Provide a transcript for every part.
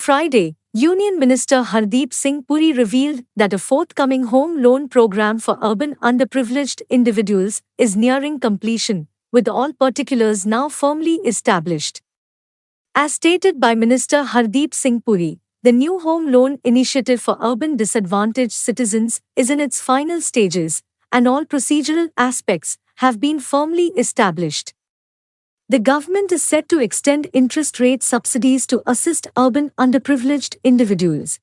Friday, Union Minister Hardeep Singh Puri revealed that a forthcoming home loan program for urban underprivileged individuals is nearing completion, with all particulars now firmly established. As stated by Minister Hardeep Singh Puri, the new home loan initiative for urban disadvantaged citizens is in its final stages, and all procedural aspects have been firmly established. The government is set to extend interest rate subsidies to assist urban underprivileged individuals.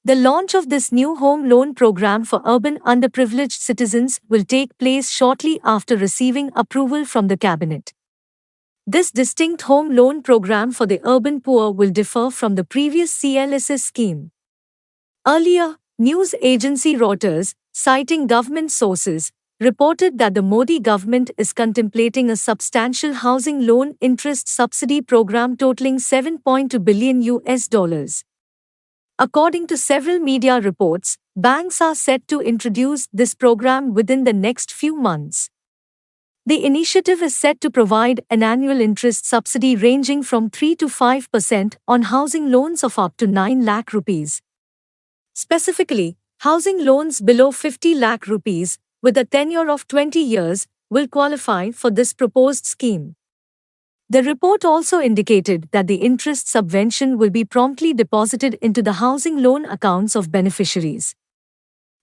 The launch of this new home loan program for urban underprivileged citizens will take place shortly after receiving approval from the cabinet. This distinct home loan program for the urban poor will differ from the previous CLSS scheme. Earlier, news agency Reuters, citing government sources, reported that the Modi government is contemplating a substantial housing loan interest subsidy program totaling $7.2 billion. According to several media reports, banks are set to introduce this program within the next few months. The initiative is set to provide an annual interest subsidy ranging from 3 to 5% on housing loans of up to 9 lakh rupees. Specifically, housing loans below 50 lakh rupees, with a tenure of 20 years, will qualify for this proposed scheme. The report also indicated that the interest subvention will be promptly deposited into the housing loan accounts of beneficiaries.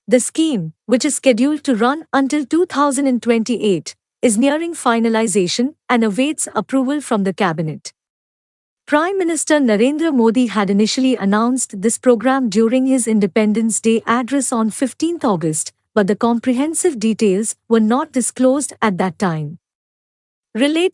The scheme, which is scheduled to run until 2028, is nearing finalization and awaits approval from the cabinet. Prime Minister Narendra Modi had initially announced this program during his Independence Day address on 15 August, but the comprehensive details were not disclosed at that time. Related